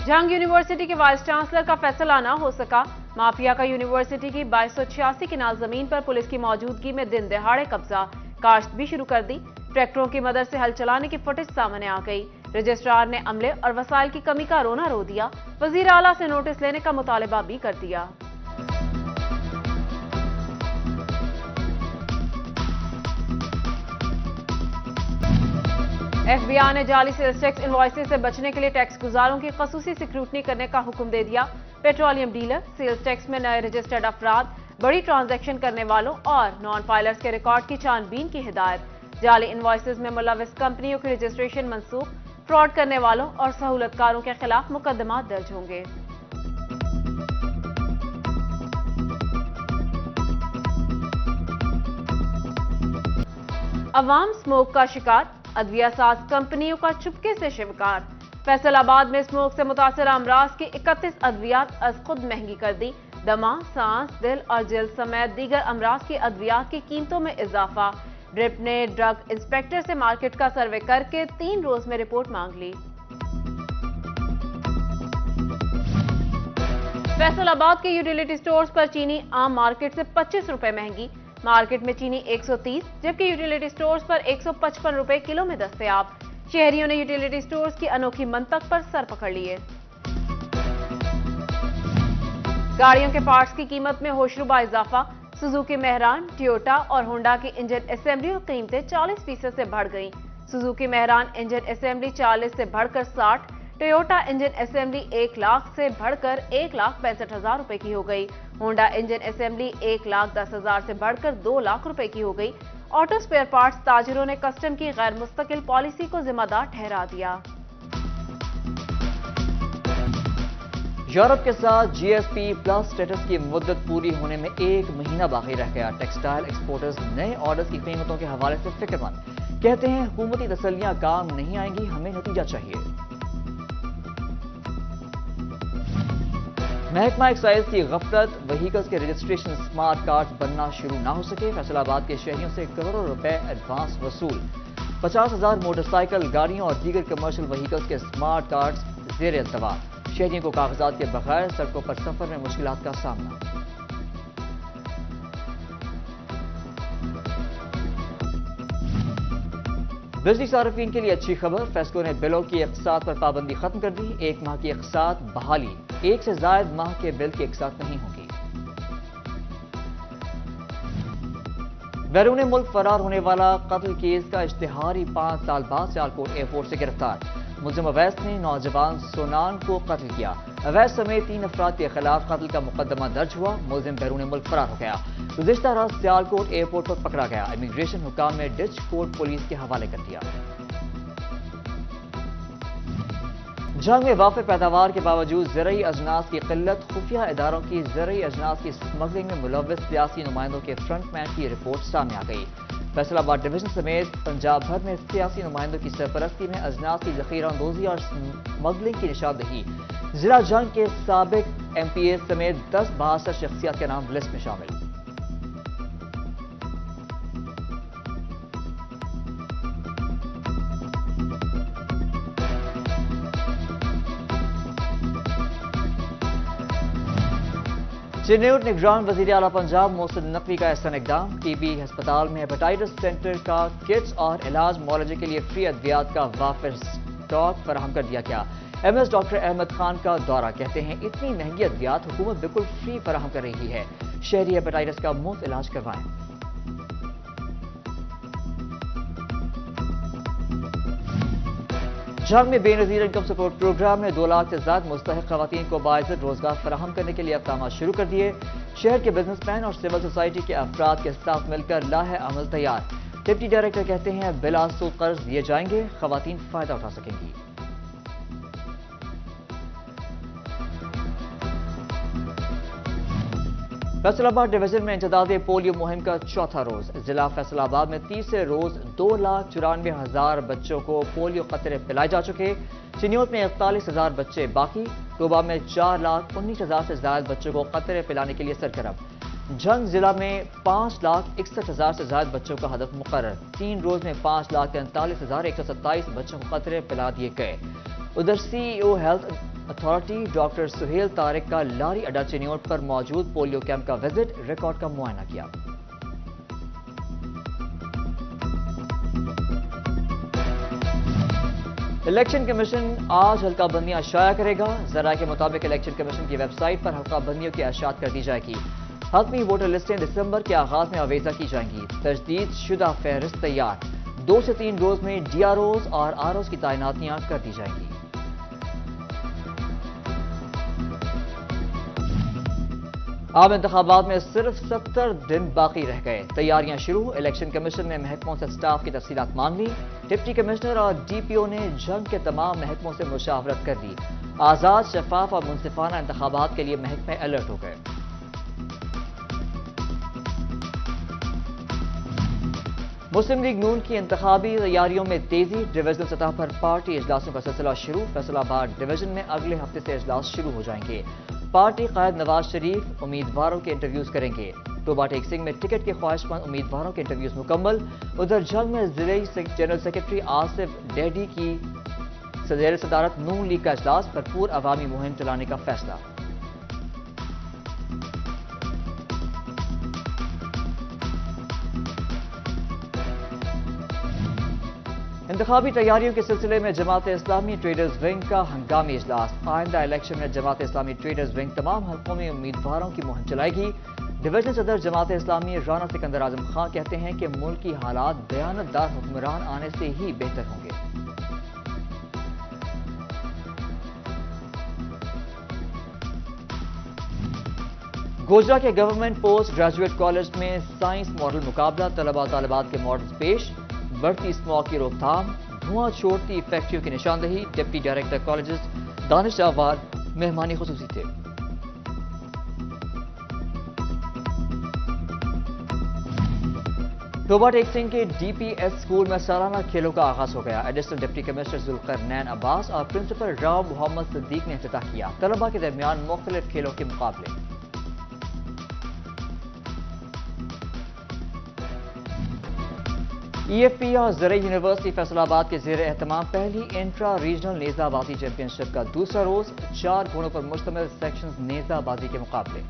जंग यूनिवर्सिटी के vice chancellor का फैसला न हो सका। माफिया का यूनिवर्सिटी की 2286 किनाल जमीन पर पुलिस की मौजूदगी में दिन दहाड़े कब्जा, काश्त भी शुरू कर दी। ट्रैक्टरों की मदद से हल चलाने की फुटेज सामने आ गई। रजिस्ट्रार ने अमले और वसाइल की कमी का रोना रो दिया। वजीर आला से नोटिस लेने का मुतालबा भी कर दिया। FBI ने जाली सेल्स टैक्स इनवॉइसेस से बचने के लिए टैक्स गुजारों की खसूसी स्क्रूटनी करने का हुक्म दे दिया। पेट्रोलियम डीलर, सेल्स टैक्स में नए रजिस्टर्ड अफराद, बड़ी ट्रांजैक्शन करने वालों और नॉन फाइलर्स के रिकॉर्ड की छानबीन की हिदायत। जाली इनवॉइसेस में मुलविस कंपनियों की रजिस्ट्रेशन मंसूख, फ्रॉड करने वालों और सहूलतकारों के खिलाफ मुकदमा दर्ज होंगे। अवाम स्मोक का शिकार, अदविया साज कंपनियों का चुपके से शिकार। फैसलाबाद में स्मोक से मुतासर अमराज की 31 अद्वियात अज खुद महंगी कर दी। दमा, सांस, दिल और जल्द समेत दीगर अमराज की अद्वियात की कीमतों में इजाफा। ड्रिप ने ड्रग इंस्पेक्टर से मार्केट का सर्वे करके 3 रोज में रिपोर्ट मांग ली। फैसलाबाद के यूटिलिटी स्टोर्स पर चीनी आम मार्केट से 25 रुपए महंगी। मार्केट में चीनी 130 जबकि यूटिलिटी स्टोर्स पर 155 रुपए किलो में दस्तयाब। शहरियों ने यूटिलिटी स्टोर्स की अनोखी मंतक पर सर पकड़ लिए। गाड़ियों के पार्ट्स की कीमत में होशरुबा इजाफा। सुजुकी मेहरान, टोयोटा और होंडा की इंजन असेंबली और कीमतें 40% से बढ़ गईं। सुजुकी मेहरान इंजन असेंबली 40 से बढ़कर 60, टोयोटा इंजन असेंबली 1 लाख से बढ़कर 1,65,000 रुपए की हो गई। होंडा इंजन असेंबली 1,10,000 से बढ़कर 2 लाख रुपए की हो गई। ऑटो स्पेयर पार्ट्स ताजिरों ने कस्टम की गैर मुस्तकिल पॉलिसी को जिम्मेदार ठहरा दिया। यूरोप के साथ GSP प्लस स्टेटस की मुद्दत पूरी होने में 1 महीना बाकी रह गया। टेक्सटाइल एक्सपोर्टर्स नए ऑर्डर्स की कीमतों के हवाले से फिक्रमंद। कहते हैं हुकूमती तसल्लियां काम नहीं आएंगी, हमें नतीजा चाहिए। महकमा एक्साइज की गफलत, व्हीकल्स के रजिस्ट्रेशन स्मार्ट कार्ड बनना शुरू ना हो सके। फैसलाबाद के शहरियों से करोड़ों रुपए एडवांस वसूल। 50,000 मोटरसाइकिल, गाड़ियों और दीगर कमर्शियल व्हीकल्स के स्मार्ट कार्ड जेर अल्तवा। शहरियों को कागजात के बगैर सड़कों पर सफर में मुश्किलात का सामना। बिजली सार्फिन के लिए अच्छी खबर, फैसलों ने बिलों की इकसात पर पाबंदी खत्म कर दी। 1 माह की इकसात बहाली, 1 से ज्यादा माह के बिल की इकसात नहीं होगी। बैरून मुल्क फरार होने वाला कत्ल केस का इश्तिहारी 5 साल बाद सियालकोट एयरपोर्ट से गिरफ्तार। मुलजिम अवैस ने नौजवान सोनान को कत्ल किया। अवैस समेत 3 अफराद के खिलाफ कत्ल का मुकदमा दर्ज हुआ। मुलजिम बैरून मुल्क फरार हो गया। गुज़िश्ता रात सियालकोट एयरपोर्ट पर पकड़ा गया। इमिग्रेशन हुकाम ने डिच कोर्ट पुलिस के हवाले कर दिया। जंग में वाक़े पैदावार के बावजूद ज़रई अजनास की किल्लत, खुफिया इदारों की ज़रई अजनास की स्मगलिंग में मुलव्वस सियासी नुमाइंदों के फ्रंटमैन की रिपोर्ट सामने आ गई। फैसलाबाद डिवीजन समेत पंजाब भर में सियासी नुमाइंदों की सरपरस्ती में अजनास की ज़ख़ीरा अंदोज़ी और स्मगलिंग की निशानदही। जिला जंग के साबिक MPA समेत 10 बासठ शख्सियत के नाम लिस्ट में शामिल। चिन्नौर निगरान वज़ीर आला पंजाब मोहसिन नकवी का एहसन इक़दाम। TB अस्पताल में हेपेटाइटिस सेंटर का किट्स और इलाज मुआलजे के लिए फ्री अद्वियात का वाफिर स्टॉक फराहम कर दिया गया। MS डॉक्टर अहमद खान का दौरा, कहते हैं इतनी महंगी अद्वियात हुकूमत बिल्कुल फ्री फराहम कर रही है। शहरी हेपेटाइटिस का मुफ्त इलाज करवाएं। जंग में बेनजीर इनकम सपोर्ट प्रोग्राम ने 2 लाख से ज्यादा मुस्तहिक खवातीन को बाइज्जत रोजगार फराहम करने के लिए इक़दाम शुरू कर दिए। शहर के बिजनेसमैन और सिविल सोसाइटी के अफराद के साथ मिलकर लाहे अमल तैयार। डिप्टी डायरेक्टर कहते हैं बिलासुल कर्ज दिए जाएंगे, खवातीन फायदा उठा सकेंगी। फैसलाबाद डिवीजन में इंसदाद पोलियो मुहिम का चौथा रोज। जिला फैसलाबाद में तीसरे रोज 2,94,000 बच्चों को पोलियो कतरे पिलाए जा चुके। चिन्योत में 41,000 बच्चे बाकी। टोबा में 4,19,000 से ज्यादा बच्चों को कतरे पिलाने के लिए सरगर्म। जंग जिला में 5,61,000 से ज्यादा बच्चों का हदफ मुकर्रर। 3 रोज में 5,43,127 बच्चों को कतरे पिला दिए गए। उधर CEO health authority doctor Sohail Tariq کا لاری اڈا چنیوٹ پر موجود پولیو کیمپ کا وزٹ، ریکارڈ کا معائنہ کیا۔ الیکشن کمیشن آج حلقہ بندیاں شائع کرے گا۔ ذرائع کے مطابق الیکشن کمیشن کی ویب سائٹ پر حلقہ بندیوں کی اشاعت کر دی جائے گی۔ حتمی ووٹر لسٹیں دسمبر کے آغاز میں آویزہ کی جائیں گی۔ تجدید شدہ فہرست تیار، 2 سے 3 روز میں ڈی آر اوز اور آر اوز کی تعیناتیاں کر دی جائیں گی۔ عام انتخابات میں صرف 70 دن باقی رہ گئے، تیاریاں شروع۔ الیکشن کمیشن نے محکموں سے سٹاف کی تفصیلات مانگ لی۔ ڈپٹی کمشنر اور ڈی پی او نے جنگ کے تمام محکموں سے مشاورت کر دی۔ آزاد، شفاف اور منصفانہ انتخابات کے لیے محکمے الرٹ ہو گئے۔ مسلم لیگ نون کی انتخابی تیاریوں میں تیزی، ڈویژنل سطح پر پارٹی اجلاسوں کا سلسلہ شروع۔ فیصل آباد ڈویژن میں اگلے ہفتے سے اجلاس شروع ہو جائیں گے۔ پارٹی قائد نواز شریف امیدواروں کے انٹرویوز کریں گے۔ ٹوبا ٹیک سنگھ میں ٹکٹ کے خواہش مند امیدواروں کے انٹرویوز مکمل۔ ادھر جنگ میں ضلعی جنرل سیکرٹری آصف ڈیڈی کی زیر صدارت نون لیگ کا اجلاس، بھرپور عوامی مہم چلانے کا فیصلہ۔ انتخابی تیاریوں کے سلسلے میں جماعت اسلامی ٹریڈرز ونگ کا ہنگامی اجلاس۔ آئندہ الیکشن میں جماعت اسلامی ٹریڈرز ونگ تمام حلقوں میں امیدواروں کی مہم چلائے گی۔ ڈویژنل صدر جماعت اسلامی رانا سکندر اعظم خان کہتے ہیں کہ ملکی حالات دیانتدار حکمران آنے سے ہی بہتر ہوں گے۔ گوجرا کے گورنمنٹ پوسٹ گریجویٹ کالج میں سائنس ماڈل مقابلہ، طلباء طالبات کے ماڈلز پیش۔ بڑھتی اسموگ کی روک تھام، دھواں چھوڑتی فیکٹریوں کی نشاندہی۔ ڈپٹی ڈائریکٹر کالجز دانش آباد مہمانی خصوصی تھے۔ ٹوبا ٹیک سنگھ کے ڈی پی ایس اسکول میں سالانہ کھیلوں کا آغاز ہو گیا۔ ایڈیشنل ڈپٹی کمشنر ذوالقرنین عباس اور پرنسپل راؤ محمد صدیق نے افتتاح کیا۔ طلباء کے درمیان مختلف کھیلوں کے مقابلے۔ ای ایف پی اور زرعی یونیورسٹی فیصل آباد کے زیر اہتمام پہلی انٹرا ریجنل نیزہ بازی چیمپئن شپ کا دوسرا روز، 4 گھوڑوں پر مشتمل سیکشنز نیزہ بازی کے مقابلے۔